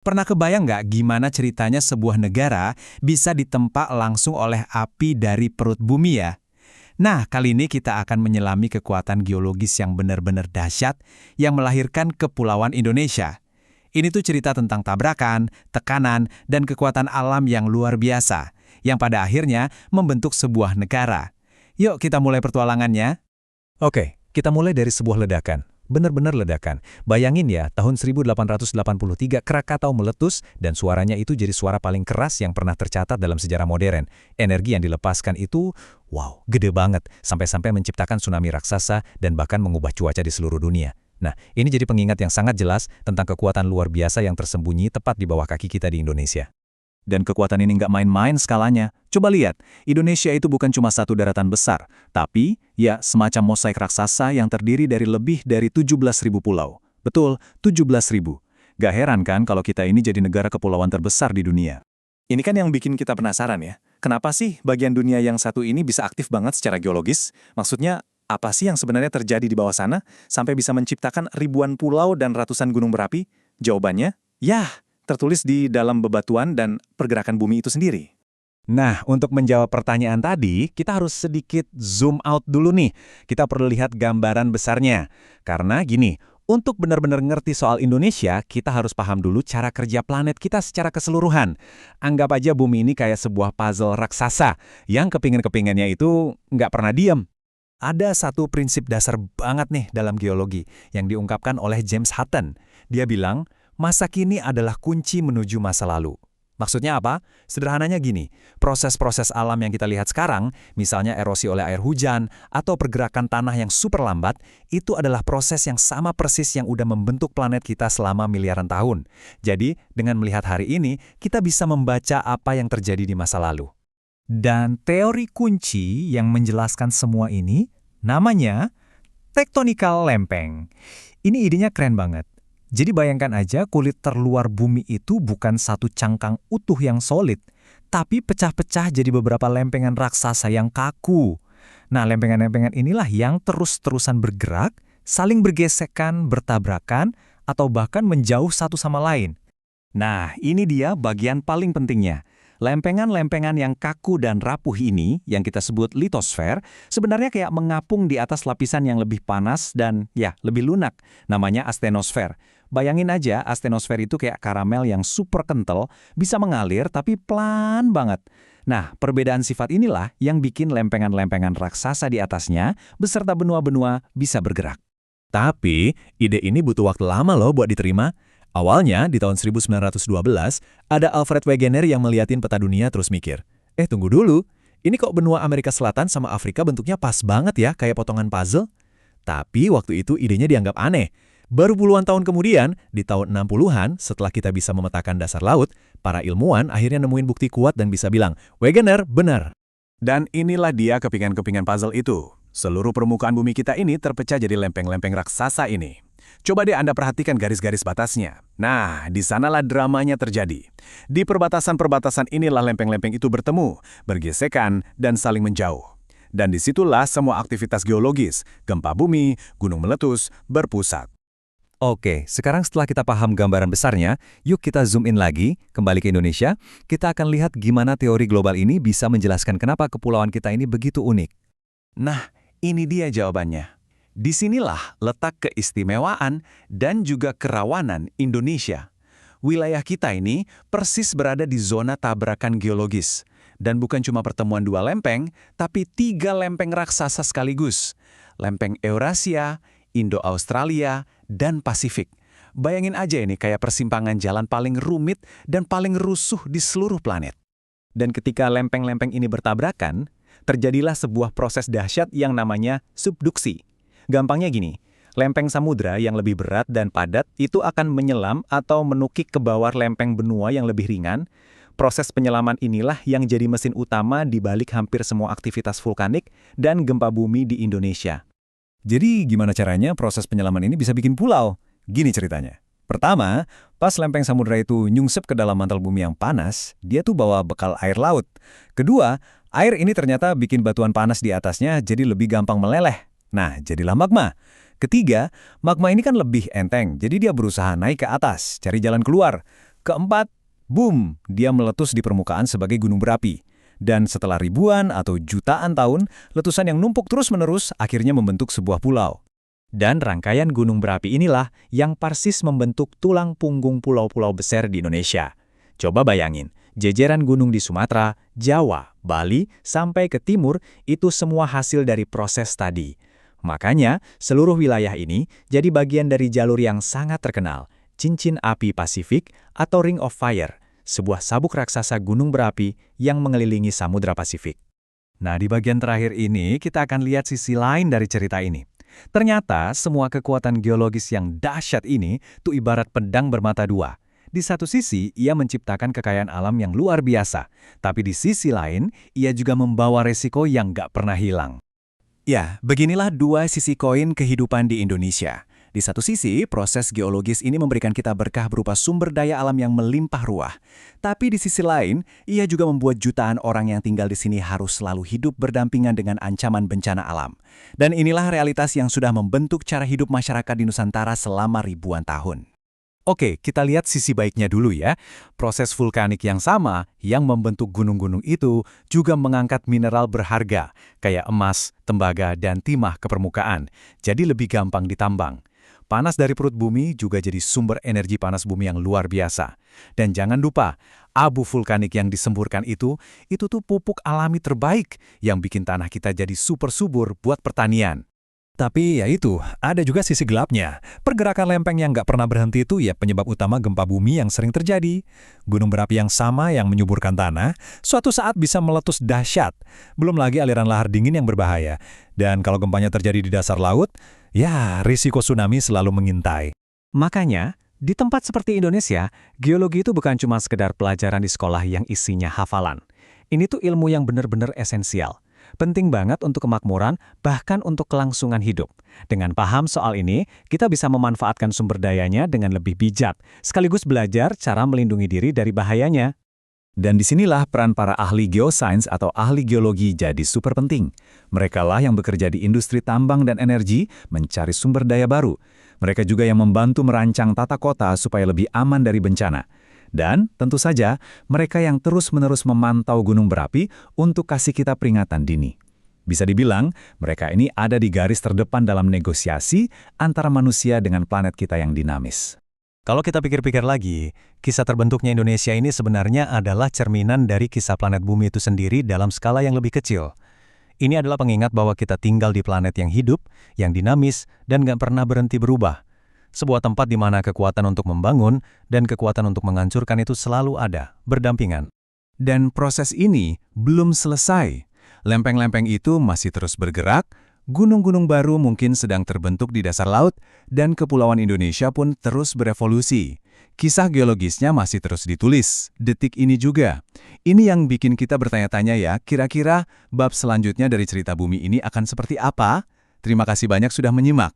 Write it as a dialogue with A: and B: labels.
A: Pernah kebayang nggak gimana ceritanya sebuah negara bisa ditempa langsung oleh api dari perut bumi ya? Nah, kali ini kita akan menyelami kekuatan geologis yang benar-benar dahsyat yang melahirkan Kepulauan Indonesia. Ini tuh cerita tentang tabrakan, tekanan, dan kekuatan alam yang luar biasa, yang pada akhirnya membentuk sebuah negara. Yuk kita mulai petualangannya.
B: Oke, kita mulai dari sebuah ledakan. Benar-benar ledakan. Bayangin ya, tahun 1883 Krakatau meletus dan suaranya itu jadi suara paling keras yang pernah tercatat dalam sejarah modern. Energi yang dilepaskan itu, wow, gede banget. Sampai-sampai menciptakan tsunami raksasa dan bahkan mengubah cuaca di seluruh dunia. Nah, ini jadi pengingat yang sangat jelas tentang kekuatan luar biasa yang tersembunyi tepat di bawah kaki kita di Indonesia.
C: Dan kekuatan ini nggak main-main skalanya. Coba lihat, Indonesia itu bukan cuma satu daratan besar, tapi ya semacam mosaik raksasa yang terdiri dari lebih dari 17.000 pulau. Betul, 17.000. Gak heran kan kalau kita ini jadi negara kepulauan terbesar di dunia. Ini kan yang bikin kita penasaran ya. Kenapa sih bagian dunia yang satu ini bisa aktif banget secara geologis? Maksudnya, apa sih yang sebenarnya terjadi di bawah sana sampai bisa menciptakan ribuan pulau dan ratusan gunung berapi? Jawabannya, ya, tertulis di dalam bebatuan dan pergerakan bumi itu sendiri.
B: Nah, untuk menjawab pertanyaan tadi, kita harus sedikit zoom out dulu nih. Kita perlu lihat gambaran besarnya. Karena gini, untuk benar-benar ngerti soal Indonesia, kita harus paham dulu cara kerja planet kita secara keseluruhan. Anggap aja bumi ini kayak sebuah puzzle raksasa, yang kepingan-kepingannya itu nggak pernah diem. Ada satu prinsip dasar banget nih dalam geologi, yang diungkapkan oleh James Hutton. Dia bilang, masa kini adalah kunci menuju masa lalu. Maksudnya apa? Sederhananya gini, proses-proses alam yang kita lihat sekarang, misalnya erosi oleh air hujan atau pergerakan tanah yang super lambat, itu adalah proses yang sama persis yang udah membentuk planet kita selama miliaran tahun. Jadi, dengan melihat hari ini, kita bisa membaca apa yang terjadi di masa lalu. Dan teori kunci yang menjelaskan semua ini, namanya tektonikal lempeng. Ini idenya keren banget. Jadi bayangkan aja kulit terluar bumi itu bukan satu cangkang utuh yang solid, tapi pecah-pecah jadi beberapa lempengan raksasa yang kaku. Nah, lempengan-lempengan inilah yang terus-terusan bergerak, saling bergesekan, bertabrakan, atau bahkan menjauh satu sama lain. Nah, ini dia bagian paling pentingnya. Lempengan-lempengan yang kaku dan rapuh ini, yang kita sebut litosfer, sebenarnya kayak mengapung di atas lapisan yang lebih panas dan ya, lebih lunak, namanya astenosfer. Bayangin aja, astenosfer itu kayak karamel yang super kental, bisa mengalir tapi pelan banget. Nah, perbedaan sifat inilah yang bikin lempengan-lempengan raksasa di atasnya, beserta benua-benua, bisa bergerak. Tapi, ide ini butuh waktu lama loh buat diterima. Awalnya, di tahun 1912, ada Alfred Wegener yang melihatin peta dunia terus mikir, tunggu dulu, ini kok benua Amerika Selatan sama Afrika bentuknya pas banget ya, kayak potongan puzzle? Tapi waktu itu idenya dianggap aneh. Baru puluhan tahun kemudian, di tahun 60-an, setelah kita bisa memetakan dasar laut, para ilmuwan akhirnya nemuin bukti kuat dan bisa bilang, Wegener benar.
C: Dan inilah dia kepingan-kepingan puzzle itu. Seluruh permukaan bumi kita ini terpecah jadi lempeng-lempeng raksasa ini. Coba deh Anda perhatikan garis-garis batasnya. Nah, di sanalah dramanya terjadi. Di perbatasan-perbatasan inilah lempeng-lempeng itu bertemu, bergesekan, dan saling menjauh. Dan disitulah semua aktivitas geologis, gempa bumi, gunung meletus, berpusat.
B: Oke, sekarang setelah kita paham gambaran besarnya, yuk kita zoom in lagi, kembali ke Indonesia. Kita akan lihat gimana teori global ini bisa menjelaskan kenapa kepulauan kita ini begitu unik.
C: Nah, ini dia jawabannya. Disinilah letak keistimewaan dan juga kerawanan Indonesia. Wilayah kita ini persis berada di zona tabrakan geologis. Dan bukan cuma pertemuan dua lempeng, tapi 3 lempeng raksasa sekaligus. Lempeng Eurasia, Indo-Australia, dan Pasifik. Bayangin aja ini kayak persimpangan jalan paling rumit dan paling rusuh di seluruh planet.
B: Dan ketika lempeng-lempeng ini bertabrakan, terjadilah sebuah proses dahsyat yang namanya subduksi. Gampangnya gini, lempeng samudra yang lebih berat dan padat itu akan menyelam atau menukik ke bawah lempeng benua yang lebih ringan. Proses penyelaman inilah yang jadi mesin utama di balik hampir semua aktivitas vulkanik dan gempa bumi di Indonesia.
A: Jadi gimana caranya proses penyelaman ini bisa bikin pulau? Gini ceritanya. Pertama, pas lempeng samudra itu nyungsep ke dalam mantel bumi yang panas, dia tuh bawa bekal air laut. Kedua, air ini ternyata bikin batuan panas di atasnya jadi lebih gampang meleleh. Nah, jadilah magma. Ketiga, magma ini kan lebih enteng, jadi dia berusaha naik ke atas, cari jalan keluar.
C: Keempat, boom, dia meletus di permukaan sebagai gunung berapi. Dan setelah ribuan atau jutaan tahun, letusan yang numpuk terus-menerus akhirnya membentuk sebuah pulau. Dan rangkaian gunung berapi inilah yang persis membentuk tulang punggung pulau-pulau besar di Indonesia. Coba bayangin, jejeran gunung di Sumatera, Jawa, Bali, sampai ke timur itu semua hasil dari proses tadi. Makanya, seluruh wilayah ini jadi bagian dari jalur yang sangat terkenal, Cincin Api Pasifik atau Ring of Fire, sebuah sabuk raksasa gunung berapi yang mengelilingi Samudra Pasifik.
A: Nah, di bagian terakhir ini kita akan lihat sisi lain dari cerita ini. Ternyata semua kekuatan geologis yang dahsyat ini tuh ibarat pedang bermata dua. Di satu sisi, ia menciptakan kekayaan alam yang luar biasa. Tapi di sisi lain, ia juga membawa resiko yang nggak pernah hilang. Ya, beginilah dua sisi koin kehidupan di Indonesia. Di satu sisi, proses geologis ini memberikan kita berkah berupa sumber daya alam yang melimpah ruah. Tapi di sisi lain, ia juga membuat jutaan orang yang tinggal di sini harus selalu hidup berdampingan dengan ancaman bencana alam. Dan inilah realitas yang sudah membentuk cara hidup masyarakat di Nusantara selama ribuan tahun. Oke, kita lihat sisi baiknya dulu ya. Proses vulkanik yang sama yang membentuk gunung-gunung itu juga mengangkat mineral berharga, kayak emas, tembaga, dan timah ke permukaan. Jadi lebih gampang ditambang. Panas dari perut bumi juga jadi sumber energi panas bumi yang luar biasa. Dan jangan lupa, abu vulkanik yang disemburkan itu tuh pupuk alami terbaik yang bikin tanah kita jadi super subur buat pertanian. Tapi ya itu, ada juga sisi gelapnya. Pergerakan lempeng yang nggak pernah berhenti itu ya penyebab utama gempa bumi yang sering terjadi. Gunung berapi yang sama yang menyuburkan tanah, suatu saat bisa meletus dahsyat. Belum lagi aliran lahar dingin yang berbahaya. Dan kalau gempanya terjadi di dasar laut, ya risiko tsunami selalu mengintai. Makanya, di tempat seperti Indonesia, geologi itu bukan cuma sekedar pelajaran di sekolah yang isinya hafalan. Ini tuh ilmu yang benar-benar esensial. Penting banget untuk kemakmuran, bahkan untuk kelangsungan hidup. Dengan paham soal ini, kita bisa memanfaatkan sumber dayanya dengan lebih bijak, sekaligus belajar cara melindungi diri dari bahayanya. Dan disinilah peran para ahli geosains atau ahli geologi jadi super penting. Merekalah yang bekerja di industri tambang dan energi, mencari sumber daya baru. Mereka juga yang membantu merancang tata kota supaya lebih aman dari bencana. Dan, tentu saja, mereka yang terus-menerus memantau gunung berapi untuk kasih kita peringatan dini. Bisa dibilang, mereka ini ada di garis terdepan dalam negosiasi antara manusia dengan planet kita yang dinamis. Kalau kita pikir-pikir lagi, kisah terbentuknya Indonesia ini sebenarnya adalah cerminan dari kisah planet bumi itu sendiri dalam skala yang lebih kecil. Ini adalah pengingat bahwa kita tinggal di planet yang hidup, yang dinamis, dan gak pernah berhenti berubah. Sebuah tempat di mana kekuatan untuk membangun dan kekuatan untuk menghancurkan itu selalu ada, berdampingan. Dan proses ini belum selesai. Lempeng-lempeng itu masih terus bergerak, gunung-gunung baru mungkin sedang terbentuk di dasar laut, dan kepulauan Indonesia pun terus berevolusi. Kisah geologisnya masih terus ditulis, detik ini juga. Ini yang bikin kita bertanya-tanya ya, kira-kira bab selanjutnya dari cerita bumi ini akan seperti apa? Terima kasih banyak sudah menyimak.